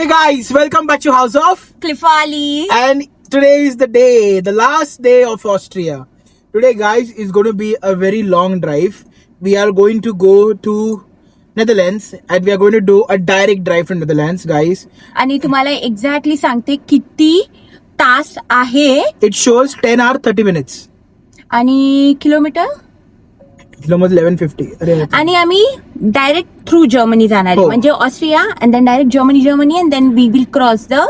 Hey guys, welcome back to House of Cliffali. And today is the day, the last day of Austria. Today guys is going to be a very long drive. We are going to go to Netherlands and we are going to do a direct drive from Netherlands guys. आणि तुम्हाला exactly सांगते किती तास आहे It shows 10 hours 30 minutes. आणि kilometre Kilometers 1150. अरे आणि आम्ही डायरेक्ट थ्रू जर्मनी जाणार आहे हो. म्हणजे Austria and then direct Germany and then we will cross the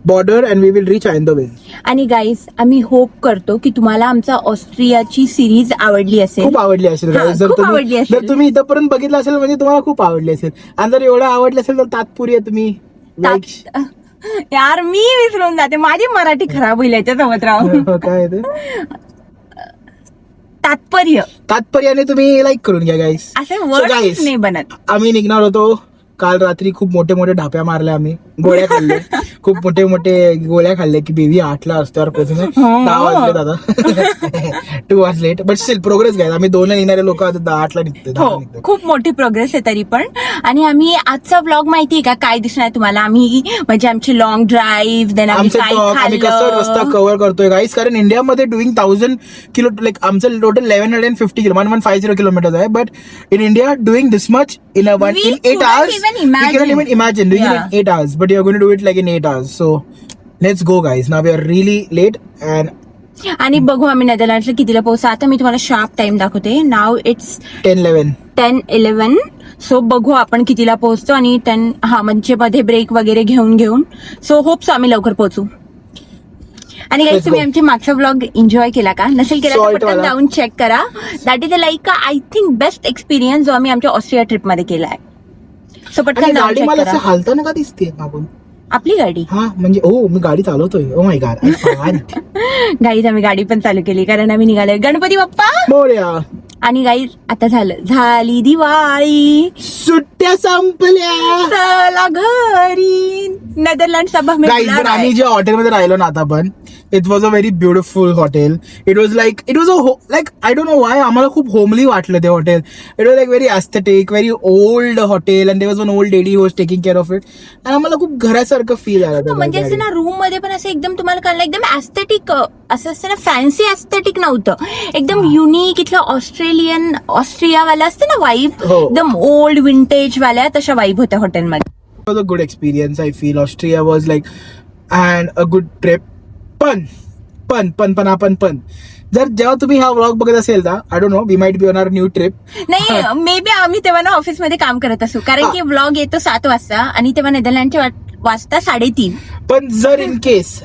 border and we will reach Eindhoven. आणि गाईज आम्ही होप करतो की तुम्हाला आमचा ऑस्ट्रियाची सिरीज आवडली असेल. खूप आवडली असेल हा, guys. जर खूप आवडली तुम्ही असेल. जर तुम्ही इथपर्यंत बघितलं असेल म्हणजे तुम्हाला खूप आवडली असेल आणि जर एवढं आवडलं असेल तर तात्पुरी आहे तुम्ही like- यार मी विसरून जाते माझी मराठी खराब होईल याच्यासोबत राहून. काय आहे ते? तात्पर्याने तुम्ही लाईक करून घ्या गाईस. असे So वर्ड guys, नाही बनत. आम्ही निघणार होतो काल रात्री. खूप मोठे मोठे ढाप्या मारल्या आम्ही, गोळ्या खाल्ले, खूप मोठे मोठे गोळ्या खाल्ले की बेबी 8ला रस्त्यावर पोहोचून 10 वाजले दादा. 2 hours late but still progress घ्यायला. आम्ही 2ला निघणारे लोक 8ला निघते. हो खूप मोठी प्रोग्रेस आहे तरी पण. आणि आम्ही आजचा ब्लॉग माहितीये का काय दिसणार तुम्हाला. आम्ही म्हणजे आमची लॉंग ड्राईव्ह देन आम्ही आमचं काय talk, आम्ही कसं रस्ता खाल्लं. कव्हर करतोय गाईस. कारण इंडियामध्ये डुईंग 1000 किलो लाईक आमचं टोटल 1150 किलो 1150 किलोमीटर आहे. But in India doing this much in 8 couldn't hours even we cannot even imagine doing Yeah. it in 8 hours, but you're going to do it like in 8 hours. So let's go guys. Now we are really late and आणि बघू आम्ही नेदरलँड्सला कितीला पोहोचतो. आता मी तुम्हाला sharp time दाखवते. नाव it's 10-11 10-11. So बघू आपण कितीला पोहोचतो. आणि 10 म्हणजे मध्ये ब्रेक वगैरे घेऊन सो होप सो आम्ही लवकर पोहोचू. आणि Let's गाईस तुम्ही go. आमची मागचा ब्लॉग एन्जॉय केला का नसेल केला तर Salt पटकन वाला. जाऊन चेक करा. That is like I think best experience जो आम्ही आमच्या ऑस्ट्रिया ट्रिप मध्ये केला आहे. सो आणि पटकन जाऊन गाडी चेक मला असं करा. हालताना का दिसते मागून. आपली गाडी हा म्हणजे ओ मी गाडी चालवतोय. ओ माय गॉड गाईज आम्ही गाडी पण चालू केली कारण आम्ही निघालोय गणपती बाप्पा. मोरया. आणि गाईज आता झाली दिवाळी सुट्ट्या संपल्या. चला घरी. नेदरलँड गाईज पण आम्ही जे हॉटेलमध्ये राहिलो ना आता पण it was a very beautiful hotel. It was a like I don't know why आम्हाला खूप होमली वाटलं ते हॉटेल. It was like very aesthetic very old hotel and there was one old lady who was taking care of it. आणि आम्हाला खूप घरासारखं feel आलं. म्हणजे असं ना रूम मध्ये पण असं एकदम तुम्हाला कळलं एकदम ऍस्थेटिक असं असतं ना. फॅन्सी ऍस्थेटिक नव्हतं. एकदम युनिक इथलं ऑस्ट्रियावाला असतं ना वाईब. हो. एकदम ओल्ड विंटेज वाल्या तशा वाईब होत्या हॉटेलमध्ये. was a good experience. I feel Austria was like and a good trip. पण जर जेव्हा तुम्ही हा व्लॉग बघत असेल ना I don't know we might be on our new trip. नाही मे बी आम्ही तेव्हा ना ऑफिसमध्ये काम करत असू कारण की व्लॉग येतो 7 वाजता आणि तेव्हा नेदरलँडच्या वाजता 3:30. पण जर इन केस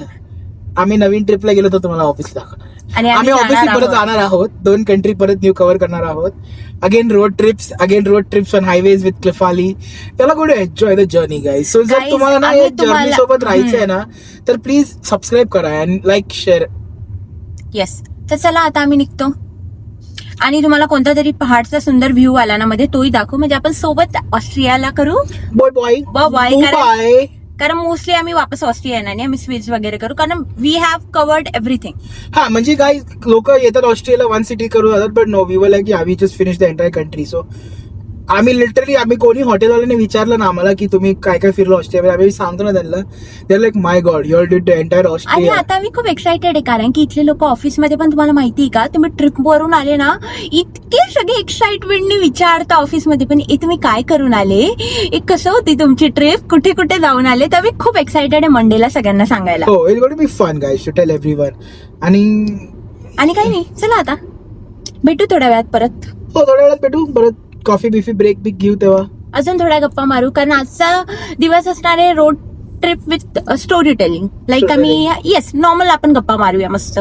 आम्ही नवीन ट्रिपला गेलो तर तुम्हाला ऑफिस दाखवणार. आणि आम्ही ऑफिस जाणार परत आहोत. जाणार आहोत. 2 कंट्री परत न्यू कव्हर करणार आहोत. Again road trips on highways with क्लिफाली. त्याला गोड enjoy the journey guys. So जर Guys, तुम्हाला ना आम्ही या जर्नी तुम्हाला- सोबत राहायचं आहे ना तर प्लीज सबस्क्राईब करा अँड लाईक शेअर. येस तर चला आता आम्ही निघतो. आणि तुम्हाला कोणता तरी पहाडचा सुंदर व्ह्यू आला ना मध्ये तोही दाखवू म्हणजे आपण सोबत ऑस्ट्रियाला करू. Bye bye. कारण मोस्टली आम्ही वापस ऑस्ट्रिया येणार नाही. आम्ही स्विच वगैरे करू कारण वी हॅव कवर्ड एव्हरीथिंग. हा म्हणजे काय लोक येतात ऑस्ट्रेलियाला 1 सिटी करून जातात but no we were like आम्ही just finish the entire country. So आम्ही कोणी हॉटेलवाल्याने विचारलं ना आम्हाला की तुम्ही काय काय फिरलो ऑस्ट्रेलिया आम्ही सांगतो ना त्यांना दे like my God your did the entire आणि ऑस्ट्रेलिया. आता मी खूप एक्सायटेड आहे कारण की इथले लोक ऑफिसमध्ये पण तुम्हाला माहिती आहे का तुम्ही ट्रिप वरून आले ना इतके सगळे एक्साइटमेंटने विचारता ऑफिसमध्ये पण तुम्ही काय करून आले एक कसं होती तुमची ट्रिप कुठे कुठे जाऊन आले. तर मी खूप एक्सायटेड आहे मंडेला सगळ्यांना सांगायला. हो it going to be fun guys to tell everyone. आणि काही नाही चला आता भेटू थोड्या वेळात परत. हो थोड्या वेळात भेटू परत. कॉफी बिफी ब्रेक घेऊ तेव्हा अजून थोड्या गप्पा मारू कारण आजचा दिवस असणार आहे road trip with story telling. Like आम्ही येस नॉर्मल आपण गप्पा मारूया मस्त.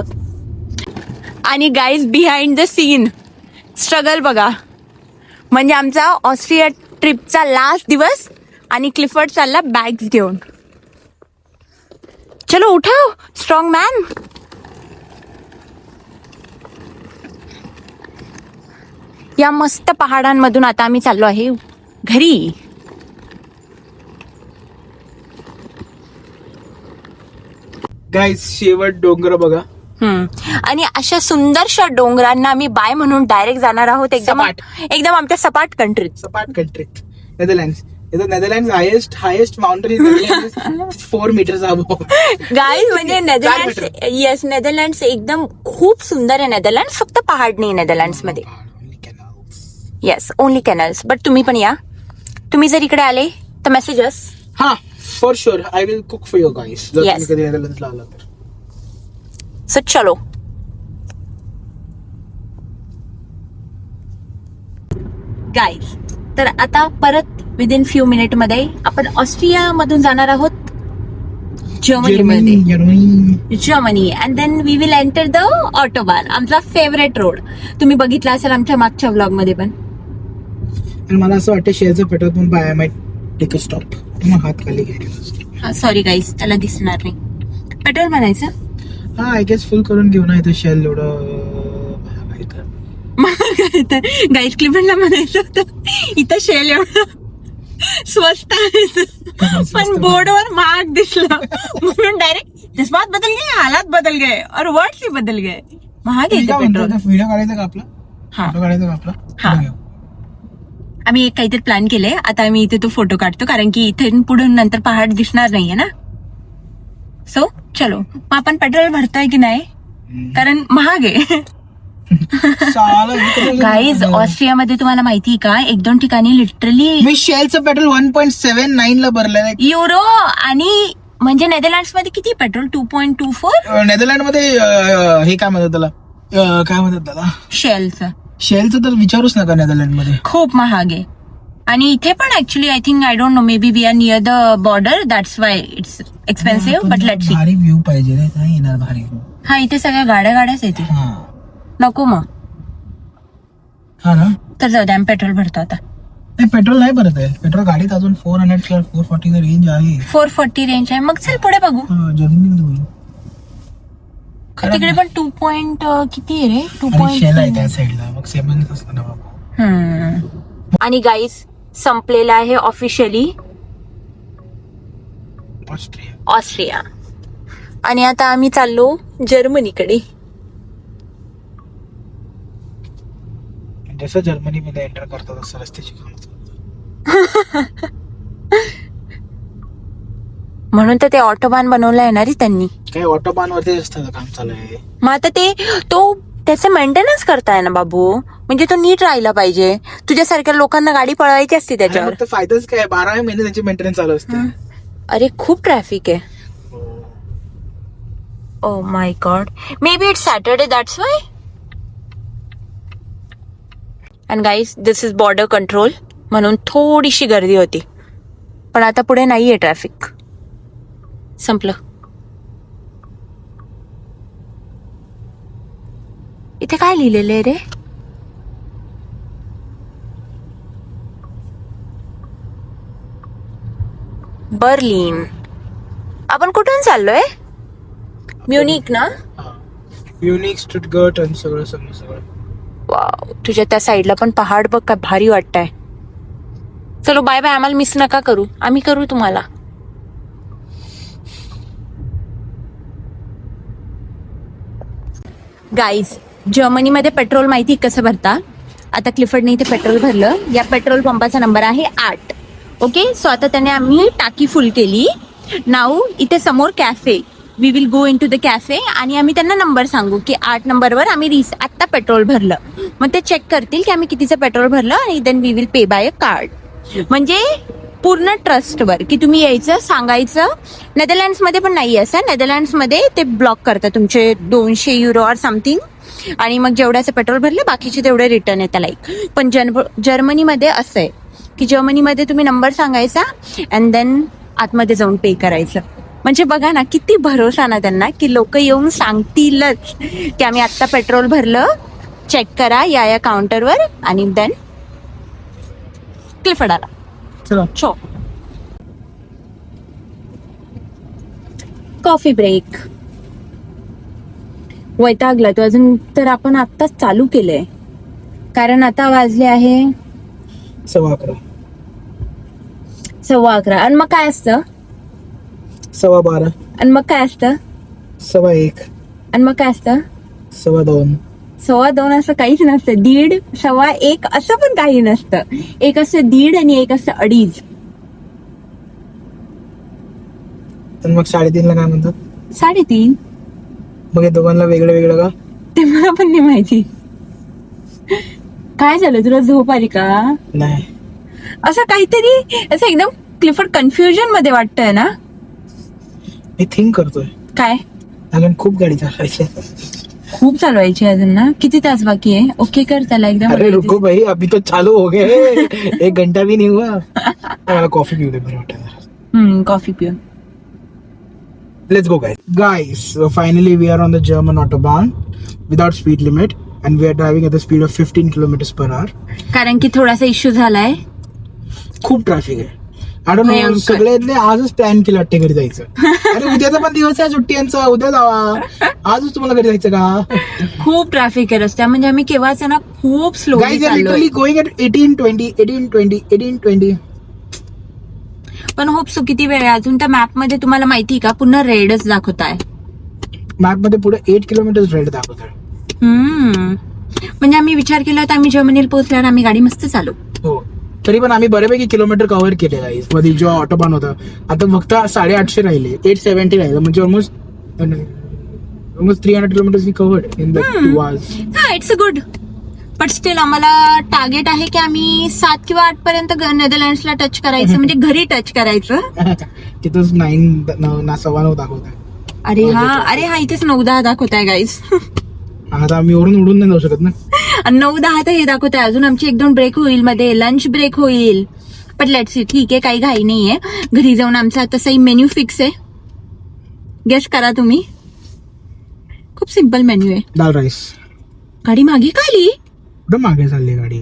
आणि guys behind the scene struggle बघा म्हणजे आमचा ऑस्ट्रिया ट्रिपचा लास्ट दिवस आणि क्लिफर्ड चालला बॅग्स घेऊन. चलो उठाव स्ट्रॉंग मॅन. या मस्त पहाडांमधून आता आम्ही चाललो आहे घरी. गाइस शेवट डोंगर बघा. आणि अशा सुंदरशा डोंगरांना आम्ही बाय म्हणून डायरेक्ट जाणार आहोत एकदम आमच्या सपाट कंट्रीत. Netherlands Netherland highest mountain is 4 meters above. Guys म्हणजे नेदरलँड्स एकदम खूप सुंदर आहे. नेदरलँड्स फक्त पहाड नाही नेदरलँड्स मध्ये. Yes, only canals. बट तुम्ही पण या. तुम्ही जर इकडे आले तर मेसेजेस. हा, for sure I will cook for your guys जर Yes. तुम्ही कधी नेदरलँड्सला आला तर. सो चलो. गाईज, तर आता परत विदिन फ्यू मिनिट मध्ये आपण ऑस्ट्रिया मधून जाणार आहोत Germany and then we will enter the autobahn, आमचा फेवरेट रोड. तुम्ही बघितला असेल आमच्या मागच्या व्लॉग मध्ये पण. आणि मला असं वाटतं शेअरचं petrol pump I might take a stop. मग हात खाली घ्यायला. सॉरी गाईज, त्याला दिसणार नाही. पेट्रोल म्हणायचं. हा, आय गेस फुल करून घेऊ ना. इथं शेल एवढं गाईज क्लिपला म्हणायचं होतं इथं शेल एवढं स्वस्त आहे पण बोर्डवर महाग दिसलं म्हणून डायरेक्ट जज्बात बदल गए, हालात बदल गए और वर्ड्स ही बदल गए. महाग आहे पेट्रोल. व्हिडिओ काढायचा का आपला? हा, फोटो काढायचा का आपला? हा. आम्ही एक काहीतरी प्लॅन केलंय. आता आम्ही इथे तो फोटो काढतो कारण की इथे पुढून नंतर पहाड दिसणार नाहीये ना. सो चलो, मग आपण पेट्रोल भरतोय की नाही कारण महाग आहे. गाईज, ऑस्ट्रियामध्ये तुम्हाला माहिती का 1-2 ठिकाणी लिटरली मी शेलचं पेट्रोल 1.79 ला भरलेलं आहे. युरो. आणि म्हणजे नेदरलँड्स मध्ये किती पेट्रोल? 2.24. नेदरलँड मध्ये हे काय म्हणतात त्याला, काय म्हणतात त्याला, शेलचं तर विचारूच नका. नेदरलँड मध्ये खूप महाग आहे. आणि इथे पण actually I think I don't know, maybe we are near the border, that's why it's expensive. But let's see. भारी व्ह्यू पाहिजे रे, काय येणार भारी व्ह्यू. हा, इथे सगळ्या गाड्याच येते. नको मग. हा ना, तर जाऊ द्या, आम्ही पेट्रोल भरतो आता. नाही, पेट्रोल नाही भरत आहे. पेट्रोल गाडीत अजून 400 किंवा 440 रेंज आहे. 440 रेंज आहे. मग चल पुढे बघू. जर्मनीमध्ये होईल. तिकडे पण 2 पॉइंट किती आहे रे? 2 शेल आहे त्या साईडला. मग सेमच असतं ना बाबा. आणि गाईज, संपलेलं आहे ऑफिशियली ऑस्ट्रिया. आणि आता आम्ही चाललो जर्मनीकडे. जसं जर्मनीमध्ये एंटर करतात तसं रस्त्याची काम. म्हणून तर ते ऑटोबान बनवलं आहे ना रे त्यांनी. काही ऑटोबान वरती असतं काम चालू आहे. मग आता त्याचं मेंटेनन्स करताय ना बाबू. म्हणजे तो नीट राहिला पाहिजे. तुझ्यासारख्या लोकांना गाडी पळवायची असते त्याच्यावर. तर फायदाच काय, 12 महिने त्याची मेंटेनन्स चालू असते. अरे खूप ट्रॅफिक आहे. Oh my God, may be it's Saturday, that's why. And guys, this is border control, म्हणून थोडीशी गर्दी होती. पण आता पुढे नाहीये ट्रॅफिक, संपलं. इथे काय लिहिलेलं आहे रे? बर्लिन. आपण कुठून चाललोय? म्युनिक ना? म्युनिक, स्टुटगर्ट आणि सगळं. वाव, तुझ्या त्या साईडला पण पहाड बघ, काय भारी वाटतंय. चलो बाय बाय, आम्हाला मिस नका करू, आम्ही करू तुम्हाला. गाईज, जर्मनीमध्ये पेट्रोल माहिती कसं भरता? आता क्लिफर्डने इथे पेट्रोल भरलं. या पेट्रोल पंपाचा नंबर आहे 8. ओके, सो आता त्याने आम्ही टाकी फुल केली. नाऊ इथे समोर cafe, we will go into the cafe. आणि आम्ही त्यांना नंबर सांगू की 8 नंबरवर आम्ही आत्ता पेट्रोल भरलं. मग ते चेक करतील की आम्ही कितीचं पेट्रोल भरलं आणि then we will pay by a card. म्हणजे पूर्ण ट्रस्टवर की तुम्ही यायचं, सांगायचं. नेदरलँड्समध्ये पण नाही असं. नेदरलँड्समध्ये ते ब्लॉक करतात तुमचे 200 युरो ऑर समथिंग. आणि मग जेवढ्याचं पेट्रोल भरलं बाकीचे तेवढे रिटर्न येतात लाईक. पण जर्मनीमध्ये असं आहे की जर्मनीमध्ये तुम्ही नंबर सांगायचा अँड देन आतमध्ये जाऊन पे करायचं. म्हणजे बघा ना किती भरोसा ना त्यांना की लोक येऊन सांगतीलच की आम्ही आत्ता पेट्रोल भरलं, चेक करा या काउंटरवर आणि देन क्लिफर्ड आला. चला छो. Coffee break. वैतागला तो अजून तर. आपण आत्ताच चालू केलंय कारण आता वाजले आहे 11:15. 11:15. आणि मग काय असतं? 12:15. आणि मग काय असतं? 1:15. आणि मग काय असतं? 2:15. 2:15 असं काहीच नसतं. 1:30, 1:15 असं पण काही नसतं. एक असतं 1:30 आणि एक असतं 2:30. आणि मग 3.5 काय म्हणतात? 3.5 मग हे दोघांना वेगळं वेगळं का? ते मला पण नाही माहिती. काय झालं, तुला झोप आली का? नाही, असं काहीतरी असं एकदम क्लिफर्ड कन्फ्युजन मध्ये वाटतंय ना. मी थिंक करतोय. काय? अजून खूप गाडी चालवायची. खूप चालवायची अजून ना. किती तास बाकी आहे? ओके कर त्याला एकदम. अरे रुको भाई, अभी तो चालू हो गए. 1 घंटा भी नहीं हुआ. मला कॉफी पिऊ दे बरं वाटतं. कॉफी पिऊ. Let's go, guys. So finally, we are on the German autobahn without speed limit, and we are driving at the speed of 15 kilometers per hour. कारण की थोडासा इश्यू झालाय. खूप ट्रॅफिक आहे. आय डोंट नो, भयंकर. सगळ्यांनी आजच प्लॅन केला वाटते घरी जायचं. अरे उद्याचा पण दिवस आहे सुट्ट्यांचा, उद्या जावा. आजच तुम्हाला घरी जायचं का? खूप ट्रॅफिक आहे रस्त्या. म्हणजे आम्ही केव्हाच ना खूप slow Guys are literally going at 18-20. पण होप्सो किती वेळ आहे अजून. त्या मॅप मध्ये तुम्हाला माहिती का पूर्ण रेडच दाखवत आहे. मॅप मध्ये पुढे 8 किलोमीटर रेड दाखवतात. म्हणजे आम्ही विचार केला होता आम्ही जर्मनीला पोहोचल्यावर आम्ही गाडी मस्त चालू. हो, तरी पण आम्ही बऱ्यापैकी किलोमीटर कव्हर केले गाईज. मध्ये जो ऑटोबान होता आता फक्त 850 राहिले, 870 राहिले. म्हणजे almost 300 kilometre we covered in 2 hours. हा, it's a good. But still आम्हाला टार्गेट आहे की आम्ही 7 किंवा 8 पर्यंत नेदरलँड्सला टच करायचं. म्हणजे घरी टच करायचं. तिथंच 9 दाखवत आहे. अरे हा इथेच 9-10 दाखवत आहे गाईज. आता आम्ही वरून उडून नाही जाऊ शकत ना. 9-10 तर हे दाखवत आहे. अजून आमची 1-2 ब्रेक होईल, मध्ये लंच ब्रेक होईल. पण लेट्स सी, ठीक आहे, काही घाई नाहीये. घरी जाऊन आमचा तसंही मेन्यू फिक्स आहे. गेस करा तुम्ही. खूप सिम्पल मेन्यू आहे. दाल राईस. गाडी मागे का आली? कुठं मागे चालली गाडी?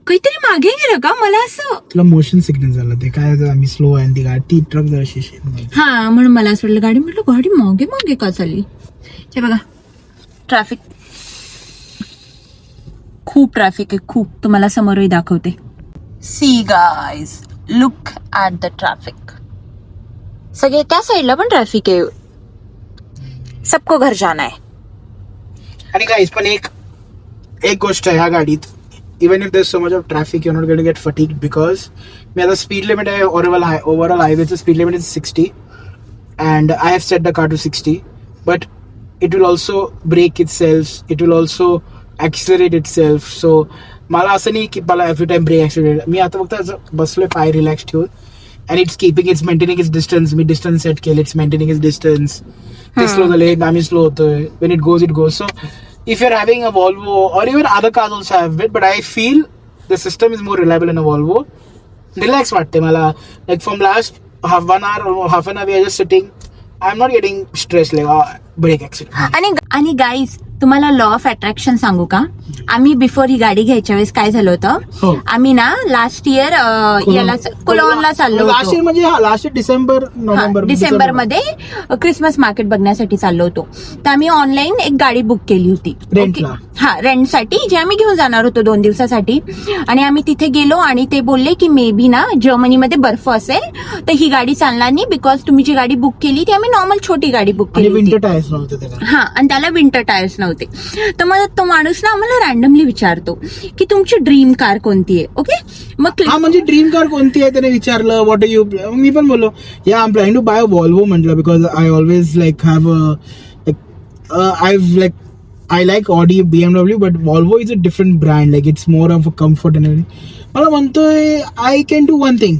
काहीतरी मागे गेलं का? मला असं तुला मोशन सिग्नल झालं ते काय, आम्ही स्लो आहे ती गाडी, ती ट्रक जराशी. हा, म्हणून मला असं वाटलं गाडी. म्हटलं गाडी मागे मागे का चालली? हे बघा ट्रॅफिक, खूप ट्रॅफिक आहे, खूप. तुम्हाला समोरही दाखवते. See guys, look at the traffic. सगळे त्या साईडला पण ट्रॅफिक आहे. सबको घर जाना है. आणि गाईज पण एक गोष्ट आहे ह्या गाडीत, even if there so much of traffic you not going to get fatigued, because मी आता स्पीड लिमिट आहे ओव्हरऑल हायवेचं speed limit is 60 and I have set the car to 60, but it will also brake itself, it will also accelerate itself. So मला असं नाही की मला every time brake accelerate. मी आता फक्त असं बसलोय पाय रिलॅक्स ठेवून, and it's maintaining its distance. मी डिस्टन्स सेट केले, इट्स मेंटेनिंग इट्स डिस्टन्स. ते स्लो झाले, आम्ही स्लो होतोय. When it goes. So if you are having a Volvo or even other cars also have it, but I feel the system is more reliable in a Volvo. Relax वाटते मला. Like from last half an hour we are just sitting. I am not getting stress like break accident. आणि guys, तुम्हाला law of attraction सांगू का? आम्ही before he गाडी घ्यायच्या वेळेस काय झालं हो. होतं, आम्ही ना लास्ट इयर याला कुलोनला चाललो लास्ट इयर, म्हणजे लास्ट डिसेंबर मध्ये क्रिसमस मार्केट बघण्यासाठी चाललो होतो. तर आम्ही ऑनलाईन एक गाडी बुक केली होती रेंटला. हा, रेंटसाठी, जे आम्ही घेऊन जाणार होतो 2 दिवसासाठी. आणि आम्ही तिथे गेलो आणि ते बोलले की मे बी ना जर्मनीमध्ये बर्फ असेल तर ही गाडी चालणार नाही, बिकॉज तुम्ही जी गाडी बुक केली ती आम्ही नॉर्मल छोटी गाडी बुक केली विंटर टायर्स नव्हते त्याला. हा, आणि त्याला विंटर टायर्स नव्हते. तर मग तो माणूस ना आम्हाला रॅन्डमली विचारतो की तुमची ड्रीम कार कोणती आहे. ओके, मग हा, म्हणजे ड्रीम कार कोणती आहे त्याने विचारलं. What R you. मी पण बोललो yeah I am planning to buy a Volvo म्हटलं, because I always like have I like Audi, BMW, but Volvo is a different brand. Like it's more of a comfort and everything. मला म्हणतोय I can do one thing.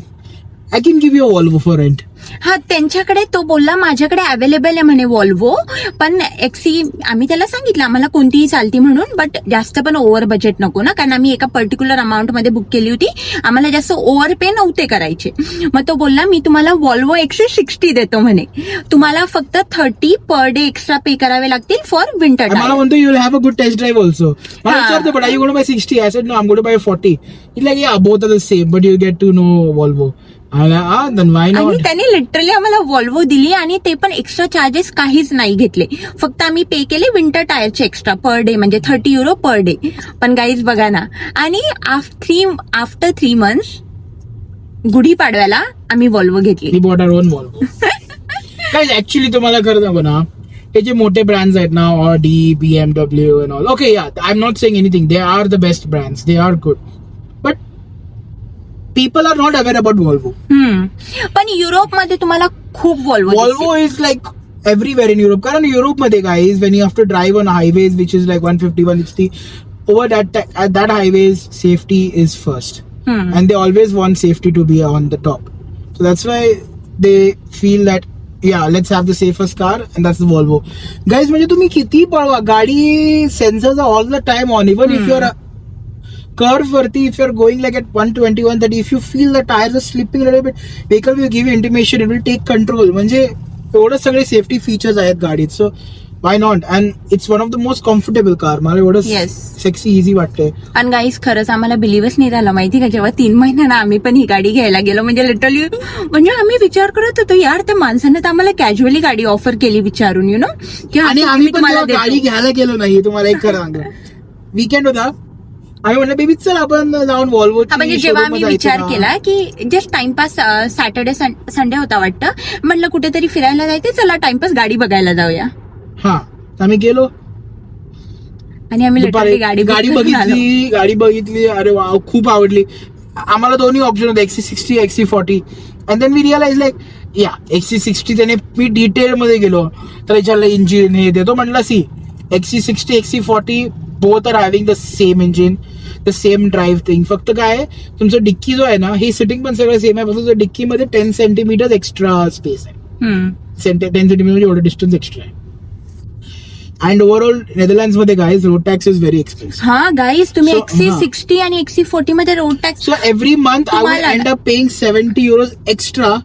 I can give you a Volvo for rent. हा, त्यांच्याकडे तो बोलला माझ्याकडे available आहे म्हणे Volvo, पण एक्सी. आम्ही त्याला सांगितलं आम्हाला कोणतीही चालती म्हणून, बट जास्त पण ओव्हर बजेट नको ना, कारण आम्ही एका पर्टिक्युलर अमाऊंट मध्ये बुक केली होती. आम्हाला जास्त ओव्हर पे नव्हते करायचे. मग तो बोलला मी तुम्हाला वॉल्वो XC60 देतो म्हणे, तुम्हाला फक्त 30 पर डे एक्स्ट्रा पे करावे लागतील फॉर विंटर. मला म्हणतो you will have a good test drive also. मला विचारतो but I you going to buy 60? I said no, I am going to buy 40. It's like yeah both are the same, but you get to know Volvo. आणि त्यांनी literally आम्हाला Volvo दिली आणि ते पण extra charges काहीच नाही घेतले. फक्त आम्ही पे केले विंटर टायरचे एक्स्ट्रा पर डे, म्हणजे €30 पर डे. पण गाईज बघा ना, आणि आफ्टर 3 months गुढीपाडव्याला आम्ही वॉल्वो घेतली. Bought our own Volvo. काय ऍक्च्युली तुम्हाला खरं सांगू ना, हे जे मोठे ब्रँड्स आहेत ना, Audi, BMW and all, okay yeah, I am not saying anything, they are the best brands, they are good, but people are not aware about Volvo. पण युरोपमध्ये तुम्हाला खूप Volvo is like everywhere in Europe. कारण युरोपमध्ये guys, when you have to drive on highways which is like 150, 160, over at that highways safety is first. And they always want safety to be on the top. So that's why they feel that yeah, let's have the safest car, and that's the Volvo. Guys, म्हणजे तुम्ही किती पळवा, गाडी sensors are all the time on. Even if you're curve वरती, if you're going like at 120, 130, if you feel the tires are slipping a little bit, vehicle will give you intimation, it will take control. म्हणजे एवढं सगळे safety features आहेत गाडीत. So why not, and it's one of the most comfortable car. मला एवढं sexy easy वाटतंय. आणि guys खरंच आम्हाला बिलीव्हच नाही झालं माहिती का, जेव्हा 3 महिन्यानं आम्ही पण ही गाडी घ्यायला गेलो. म्हणजे लिटरली म्हणजे आम्ही विचार करत होतो यार, त्या माणसानं तर आम्हाला कॅज्युअली गाडी ऑफर केली विचारून, यु नो. आणि आम्ही पण गाडी घ्यायला गेलो नाही, तुम्हाला एक खरं सांगतो. वीकेंड होता, आम्ही म्हणलं बेबी चल आपण जाऊन वॉल्वो. म्हणजे जेव्हा आम्ही विचार केला की जस्ट टाइमपास, सॅटर्डे संडे होता वाटतं, म्हटलं कुठेतरी फिरायला जायचं, चला टाइमपास गाडी बघायला जाऊया. हा, आम्ही गेलो आणि आम्ही गाडी बघितली. अरे वा, खूप आवडली आम्हाला. दोन्ही ऑप्शन होते, XC60, XC40. And then we realise like या XC60. त्याने मी डिटेल मध्ये गेलो, तर विचारलं इंजिन हे देतो. म्हटलं C XC60, XC40 both are having the same engine, the same drive thing. फक्त काय आहे, तुमचं डिक्की जो आहे ना, हे सिटिंग पण सगळं सेम आहे, फक्त डिक्की मध्ये 10 सेंटीमीटर एक्स्ट्रा स्पेस आहे. 10 सेंटीमीटर एवढं डिस्टन्स एक्स्ट्रा आहे. अँड ओव्हरऑल नेदरलँड्स मध्ये guys road tax is very expensive. हा गाईज, तुम्ही XC60 आणि XC40 मध्ये road tax, so every month I will end up paying €70 extra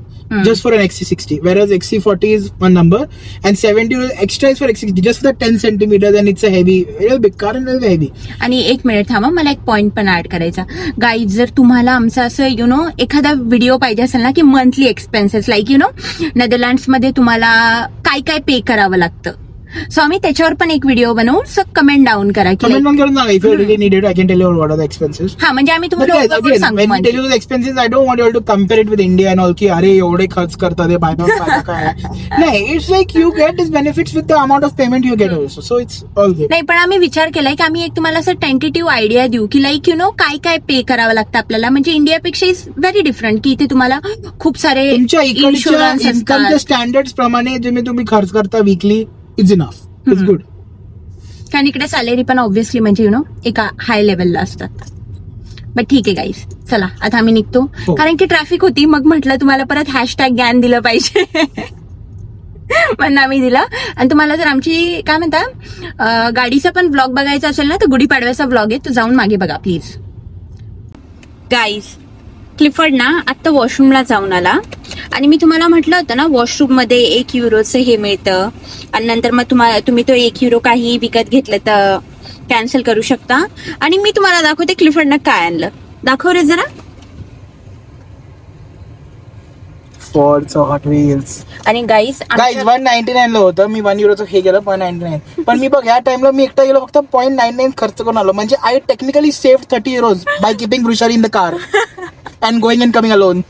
just for an XC60, whereas XC40 is one number and €70 extra is for XC60 just for the 10 centimeters, and it's a heavy, big car and it's heavy. आणि एक minute थांबा, मला एक point पण add करायचा. Guys, जर तुम्हाला आमचं असं यु नो एखादा व्हिडिओ पाहिजे असेल ना, की monthly expenses like you know Netherlands मध्ये तुम्हाला काय काय पे करावं लागतं, सो आम्ही त्याच्यावर पण एक व्हिडिओ बनवू. सो कमेंट डाऊन करा की कमेंट करून सांगा. If you really need it, I can tell you what are the expenses. हा, म्हणजे आम्ही तुम्हाला when we tell you the expenses, I don't want you all to compare it with India and all की अरे एवढे खर्च करतात हे फायदा काय. नाही, it's like you get this benefits with the amount of payment you get also, so it's all good. नाही, पण आम्ही विचार केलाय की आम्ही एक तुम्हाला असं टेंटेटिव्ह आयडिया देऊ की लाईक यु नो काय काय पे करावं लागतं आपल्याला. म्हणजे इंडियापेक्षा इज व्हेरी डिफरंट, की इथे तुम्हाला खूप सारे तुमच्या इकडच्या इन्कमच्या स्टँडर्ड्स प्रमाणे जे तुम्ही खर्च करता weekly is enough. It's good. कारण इकडे सॅलरी पण ऑब्व्हियसली म्हणजे यु नो एका हाय लेवलला असतात. बट ठीक आहे गाईज, चला आता आम्ही निघतो, कारण की ट्रॅफिक होती. मग म्हटलं तुम्हाला परत हॅशटॅग ज्ञान दिलं पाहिजे म्हणून आम्ही दिलं. आणि तुम्हाला जर आमची काय म्हणता गाडीचा पण ब्लॉग बघायचा असेल ना, तर गुढीपाडव्याचा ब्लॉग आहे, तो जाऊन मागे बघा प्लीज. गाईज, क्लिफर्ड ना आत्ता वॉशरूमला जाऊन आला, आणि मी तुम्हाला म्हटलं होतं ना वॉशरूम मध्ये €1 हे मिळतं, आणि नंतर मग तुम्ही तो €1 काही विकत घेतलं तर कॅन्सल करू शकता. आणि मी तुम्हाला दाखवते क्लिफर्डनं काय आणलं. दाखव रे जरा. फॉर्डचं हॉट व्हील्स. आणि गाईज 199 ला होतं, मी €1 हे गेलं 0.99. पण मी बघ या टाइमला मी एकटा गेलो, फक्त 0.99 खर्च करून आलो. म्हणजे I technically saved €30 by keeping रुशारी in the car and going and coming alone.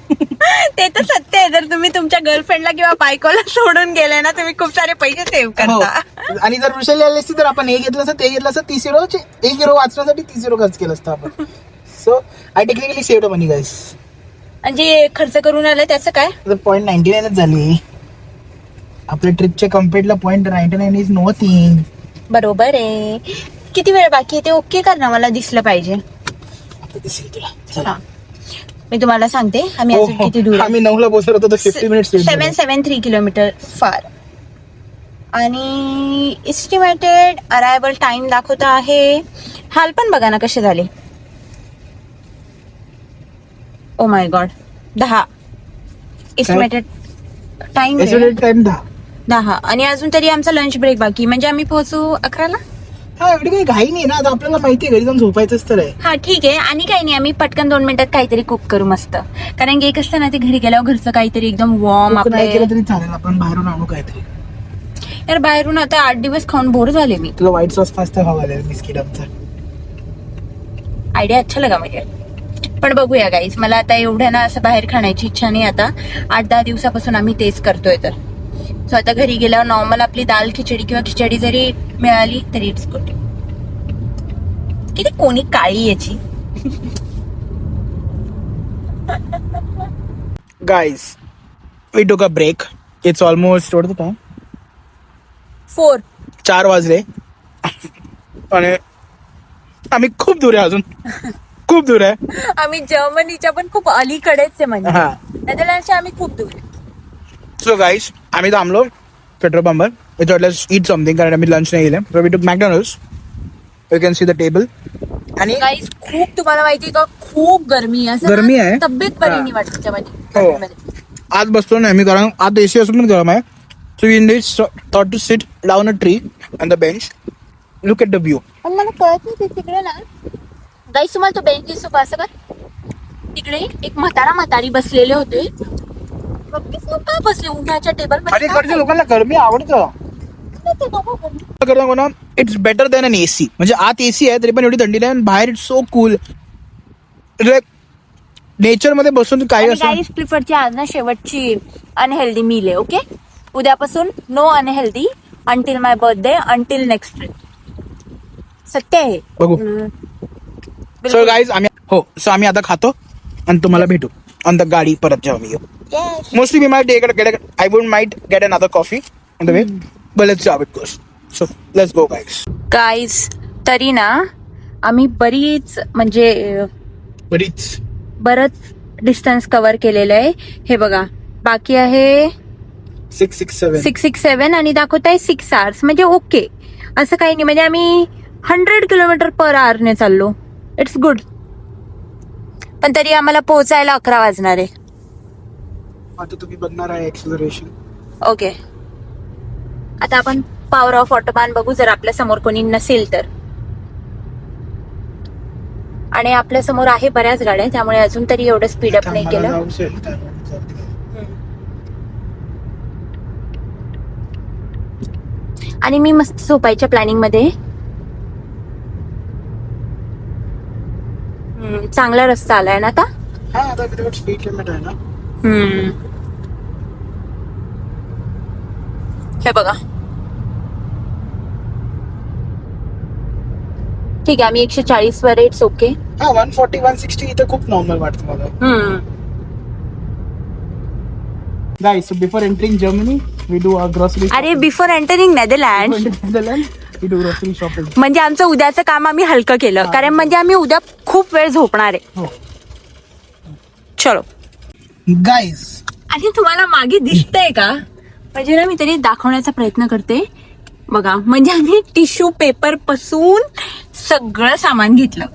ते तर सत्य आहे. जर तुम्ही तुमच्या गर्लफ्रेंडला किंवा बायकोला सोडून गेले ना, तुम्ही खूप सारे पैसे सेव्ह करता. आणि जर रुशाली आली असती तर आपण हे घेतलं असतं, ते घेतलं असतं, €30 €1 वाचण्यासाठी €30 खर्च केलं असतं आपण. सो आय टेक्निकली सेव्ड मनी गाईस. म्हणजे खर्च करून आलं त्याचं काय, 0.99 झाली आपल्या ट्रिपच्या कम्पेअरला. 0.99 इज नथिंग. बरोबर आहे. किती वेळ बाकी आहे ते ओके कर ना, मला दिसलं पाहिजे. आता दिसेल तुला. चला मी तुम्हाला सांगते आम्ही अजून किती दूर. आम्ही 9ला पोहोचलो होतो, 50 मिनिट्स. 773 किलोमीटर फार. आणि एस्टिमेटेड अरायवल टाइम दाखवत आहे. हाल पण बघा ना कसे झाले. Oh my God, 10 estimated time 10. आणि अजून तरी आमचा लंच ब्रेक बाकी, म्हणजे आम्ही पोहोचू 11ला. हा, एवढी काही घाई नाही ना, आता आपल्याला माहिती आहे घरी जाऊन झोपायचंच तर आहे. हा ठीक आहे. आणि काही नाही, आम्ही पटकन 2 मिनिटात काहीतरी कुक करू मस्त. कारण की एक असतं ना, ते घरी गेल्यावर घरचं काहीतरी एकदम वॉर्म. नाही केलं तरी चालेल, आपण बाहेरून आणू काहीतरी. यार बाहेरून आता 8 दिवस खाऊन बोर झाले मी. तुला व्हाईट सॉस पास्ता खावा लागेल बिस्किट आमचा. आयडिया अच्छा लगा म्हणजे. पण बघूया गाईज, मला आता एवढ्या ना असं बाहेर खाण्याची इच्छा नाही. आता 8-10 दिवसापासून आम्ही तेच करतोय. तर सो आता घरी गेल्यावर नॉर्मल आपली दाल खिचडी किंवा खिचडी जरी मिळाली तरी इट्स गुड. किती कोणी काळी याची. Guys, we took a break. It's almost what is the time? 4. 4 वाजले आणि आम्ही खूप दूर आहे अजून. खूप दूर आहे. आम्ही जर्मनीच्या पण खूप अलीकडेच आहे म्हणजे. हा. नेदरलँडच्या आम्ही खूप दूर आहे. सो गाईज आम्ही थांबलो पेट्रोल पंपवर. इट लेट्स ईट समथिंग कारण आम्ही लंच नाही गेले. So we took McDonald's. You can see the table. आणि गाईज खूप तुम्हाला माहिती का खूप गरमी आहे. असं गरमी ना, आहे. तब्येत बरी हा. नाही वाटत त्याच्यामध्ये. हो. गरमीमध्ये. आज बसलो नाही आम्ही कारण आज एसी असून पण गरम आहे. So we need thought to sit down a tree on the bench. Look at the view. पण मला कळत नाही ते तिकडे ना गाईज तुम्हाला तो बेंच दिसतो का असं कर. तिकडे एक म्हातारी बसलेले होते. का बसले उन्हाच्या टेबल आणि इकडच्या लोकांना गरमी आवडतं. It's better than an AC. म्हणजे आत एसी आहे तरी पण एवढी थंडी नाही आणि बाहेर इट्स सो कूल. नेचर मध्ये बसून काही असं. गाईज प्रिफरची आज ना शेवटची अनहेल्दी मील आहे. ओके उद्यापासून नो अनहेल्दी अंटिल माय बर्थडे अंटिल नेक्स्ट ट्रिप. सत्य आहे. बघू. सो गाईज आम्ही आता खातो आणि तुम्हाला भेटू ऑन द गाडी परत जेव्हा मी येऊ. Mostly we might I might get another coffee on the way, but let's see how it goes. So let's go, guys. Guys तरी ना आम्ही बरीच म्हणजे बरंच डिस्टन्स कव्हर केलेलं आहे. हे बघा बाकी आहे 667 आणि दाखवत आहे 6 hours. म्हणजे ओके असं काही नाही. म्हणजे आम्ही 100 किलोमीटर पर आवर ने चाललो. It's good. पण तरी आम्हाला पोहोचायला 11 वाजणार आहे. आता तुम्ही बघणार आहे एक्सेलरेशन. ओके आता आपण पॉवर ऑफ ऑटोबान बघू जर आपल्या समोर कोणी नसेल तर. आणि आपल्या समोर आहे बऱ्याच गाड्या त्यामुळे अजून तरी एवढं स्पीडअप नाही केलं. आणि मी मस्त झोपायच्या प्लॅनिंग मध्ये. चांगला रस्ता आलाय ना आता. हा आता विदाउट स्पीड लिमिट आहे ना. हे बघा ठीक आहे आम्ही 140 वर. It's okay. हा 140 160 इथे खूप नॉर्मल वाटतं मला. Guys, so before entering Germany, we do our grocery. अरे before entering Netherland we do grocery shopping. म्हणजे आमचं उद्याचं काम आम्ही हलकं केलं कारण म्हणजे आम्ही उद्या खूप वेळ झोपणार आहे. हो. चलो Guys, आणि तुम्हाला मागे दिसतंय का म्हणजे ना मी तरी दाखवण्याचा प्रयत्न करते. बघा म्हणजे आम्ही टिश्यू पेपर पासून सगळं सामान घेतलं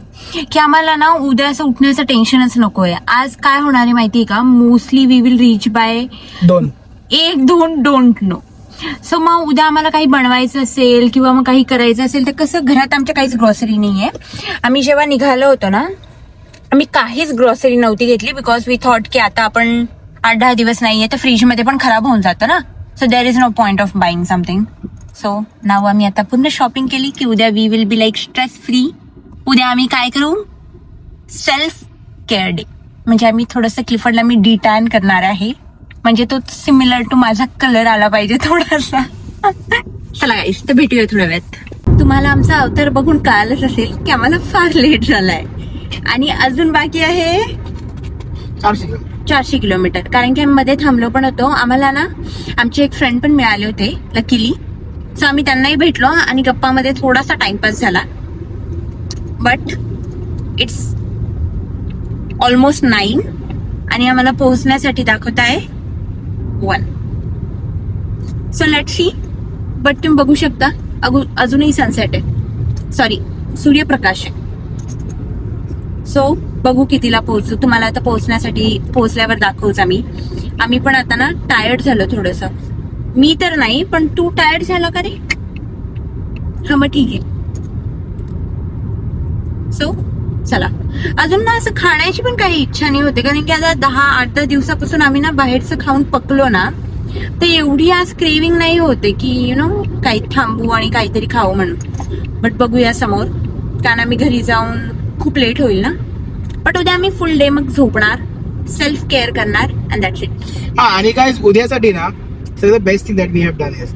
की आम्हाला ना उद्या असं उठण्याचं टेन्शनच नकोय. आज काय होणार आहे माहितीये का mostly we will reach by 1-2 don't know. So मग उद्या आम्हाला काही बनवायचं असेल किंवा मग काही करायचं असेल तर कसं घरात आमच्या काहीच ग्रॉसरी नाहीये. आम्ही जेव्हा निघालो होतो ना आम्ही काहीच ग्रॉसरी नव्हती घेतली बिकॉज वी थॉट की आता आपण 8-10 दिवस नाहीये तर फ्रीजमध्ये पण खराब होऊन जातं ना. So there is no point of buying something. So now आम्ही आता पूर्ण शॉपिंग केली की उद्या we will be like stress free. उद्या आम्ही काय करू सेल्फ केअर डे. म्हणजे आम्ही थोडंसं क्लिफर्डला मी डिटॅन करणार आहे म्हणजे तो सिमिलर टू माझा कलर आला पाहिजे थोडासा. चला गाईस तर भेटूया थोड्या वेळात. तुम्हाला आमचा अवतार बघून कळालंच असेल की आम्हाला फार लेट झालाय आणि अजून बाकी आहे 400 किलोमीटर. कारण की आम्ही मध्ये थांबलो पण होतो. आम्हाला ना आमचे एक फ्रेंड पण मिळाले होते लकीली. सो आम्ही त्यांनाही भेटलो आणि गप्पामध्ये थोडासा टाइमपास झाला. बट इट्स ऑलमोस्ट 9 आणि आम्हाला पोहोचण्यासाठी दाखवत आहे 1. So let see. बट तुम्ही बघू शकता अजूनही सनसेट आहे. सॉरी सूर्यप्रकाश आहे. सो बघू कितीला पोहोचू. तुम्हाला आता पोहोचल्यावर दाखवूच आम्ही पण आता ना टायर्ड झालो थोडस. मी तर नाही पण तू टायर्ड झाला का रे. हा मग ठीक आहे. सो चला अजून ना असं खाण्याची पण काही इच्छा नाही होते कारण की आता 10-8 दिवसापासून आम्ही ना बाहेरचं खाऊन पकलो ना तर एवढी आज क्रेविंग नाही होते की यु नो काही थांबू आणि काहीतरी खाऊ म्हणून. बट बघूया समोर कारण आम्ही घरी जाऊन खूप लेट होईल ना. बट उद्या आम्ही फुल डे मग झोपणार सेल्फ केअर करणार अँड दॅट्स इट. हा आणि काय उद्यासाठी ना the best thing that we have done is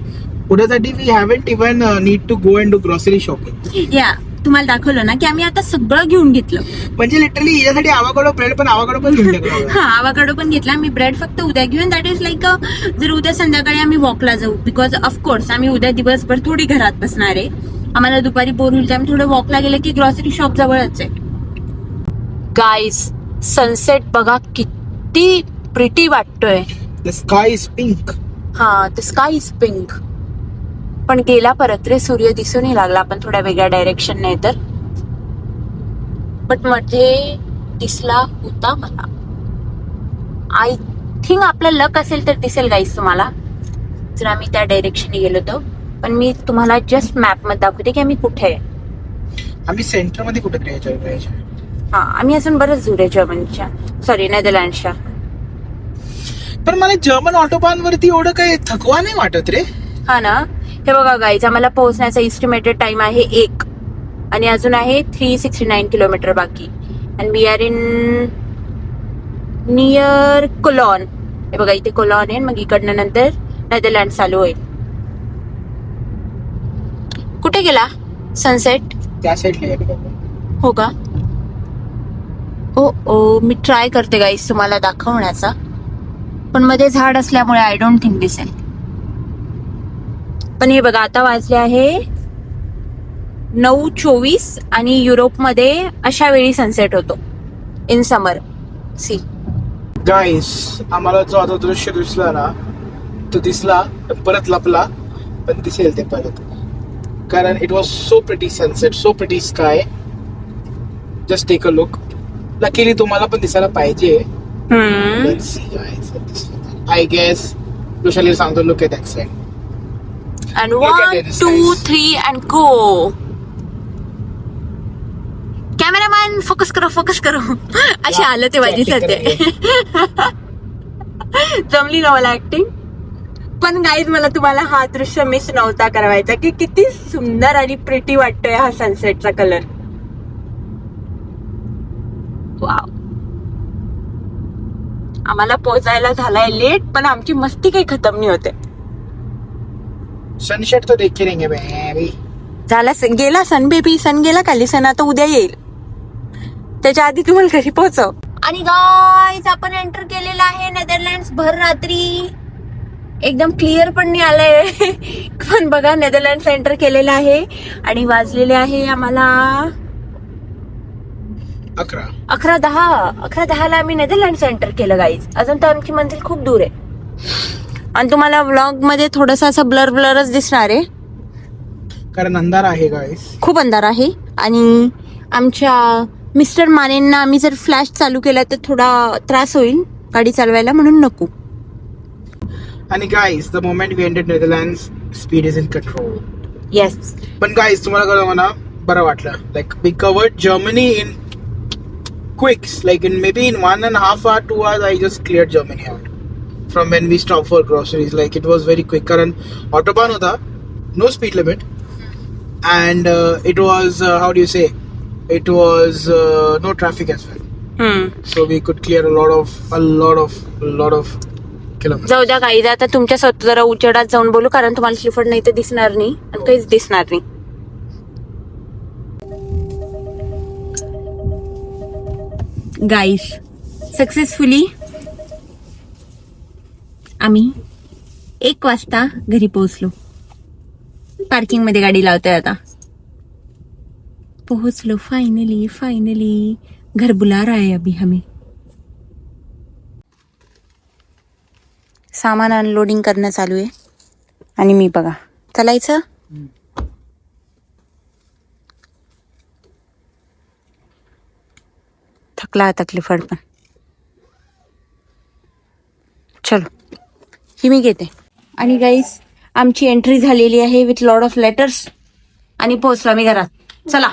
उद्यासाठी we haven't even need to go and do grocery shopping. Yeah तुम्हाला दाखवलं ना की आम्ही आता सगळं घेऊन घेतलं. म्हणजे लिटरली याच्यासाठी आवाकाडो ब्रेड पण आवाकाडो पण घेऊन टाकलं. हा, आवाकाडो पण घेतला मी. ब्रेड फक्त उद्या घेऊन. दॅट इज लाईक जर उद्या संध्याकाळी आम्ही वॉकला जाऊ, बिकॉज ऑफकोर्स आम्ही उद्या दिवसभर थोडी घरात बसणार आहे. आम्हाला दुपारी बोर होईल, त्यामुळे थोडं वॉकला गेलं की ग्रॉसरी शॉप जवळच आहे. गाईज, सनसेट बघा किती प्रिटी वाटतोय. The sky is pink. हा, द स्काय इज पिंक. पण गेला परत रे, सूर्य दिसूनही लागला. आपण थोड्या वेगळ्या डायरेक्शन नाही तर, बट मध्ये दिसला होता मला. आय थिंक आपलं लक असेल तर दिसेल गाईज तुम्हाला, जर आम्ही त्या डायरेक्शनने गेलो तर. पण मी तुम्हाला जस्ट मॅप मध्ये दाखवते की आम्ही कुठे आहे. आम्ही सेंटर मध्ये कुठे राहायचो. हा, आम्ही अजून बरंच दूर आहे जर्मनीच्या, सॉरी नेदरलँडच्या. पण मला जर्मन ऑटोबान वरती एवढं काही थकवा नाही वाटत रे. हा ना. हे बघा गाईज, आम्हाला पोहोचण्याचा इस्टिमेटेड टाइम आहे 1 आणि अजून आहे 369 किलोमीटर बाकी. And we are in near Cologne. हे बघा, इथे कोलॉन आहे. मग इकडनं नंतर नेदरलँड चालू होईल. कुठे गेला सनसेट? त्या साईडला हो का? ओ मी ट्राय करते गाईज तुम्हाला दाखवण्याचा, पण मध्ये झाड असल्यामुळे आय डोंट थिंक दिसेल. पण हे बघा, आता वाजले आहे 9:24 आणि युरोपमध्ये अशा वेळी सनसेट होतो इन समर. सी गाईस, आम्हाला जो आता दृश्य दिसला ना, तो दिसला परत लपला, पण दिसेल ते परत. कारण it was so pretty sunset, so pretty sky. Just take a look. Luckily तुम्हाला पण दिसायला पाहिजे. Let's see guys. I guess Lushali सांगतो look at that side. and Look at 1 it, it's 2 nice. 3 and go. Cameraman focus करो. अशी आलं ते माझी सध्या. जमली ना मला ऍक्टिंग. पण गाईज, मला तुम्हाला हा दृश्य मिस नव्हता करवायचा की किती सुंदर आणि प्रिटी वाटतोय हा सनसेटचा कलर. वाव. आम्हाला पोहोचायला झालाय लेट, पण आमची मस्ती काही खतम नाही होते. सनसेट तो देख के रहेंगे बेबी. झाला, गेला सन बेबी. सन गेला काली, सन आता उद्या येईल. त्याच्या आधी तुम्हाला घरी पोहोचव. आणि गाईज, आपण एंटर केलेला आहे नेदरलँड्स भर रात्री. एकदम क्लिअर पण नाही आलंय. पण बघा, नेदरलँड्स एंटर केलेला आहे आणि वाजलेले आहे आम्हाला 11:10 आम्ही नेदरलँड एंटर केलं गाईज. अजून तर आमची मंजिल खूप दूर आहे आणि तुम्हाला व्लॉग मध्ये थोडासा असं ब्लरच दिसणार आहे, कारण अंधार आहे गाईस. खूप अंधार आहे. आणि आमच्या मिस्टर मानेंना आम्ही जर फ्लॅश चालू केला तर थोडा त्रास होईल गाडी चालवायला, म्हणून नको. आणि guys, the moment we entered Netherlands, speed is in control. Yes. पण गाईस, तुम्हाला कळलं मला बरं वाटलं. Like we covered Germany in quicks, like in maybe in 1.5 hours, 2 hours, I just cleared Germany out from when we stopped for groceries. Like it was very quick. Karan autobahn hota, no speed limit, and it was how do you say? It was no traffic as well. So we could clear a lot of kilometers. जाऊ द्या काही, आता तुमच्या स्वतः जरा उजेडात जाऊन बोलू, कारण तुम्हाला श्रीफळ नाही तर दिसणार नाही आणि काहीच दिसणार नाही. गाईस, सक्सेसफुली आम्ही 1 वाजता घरी पोहोचलो. पार्किंग मध्ये गाडी लावतोय आता. पोहोचलो फायनली. घर बुला रहा है अभी हमें. सामान अनलोडिंग करणं चालू आहे आणि मी बघा चालायचं. थकला आता क्लिफर्ड पण. चलो, ही मी घेते. आणि गाईस, आमची एंट्री झालेली आहे विथ लॉट ऑफ लेटर्स आणि पोहोचलो आम्ही घरात. चला.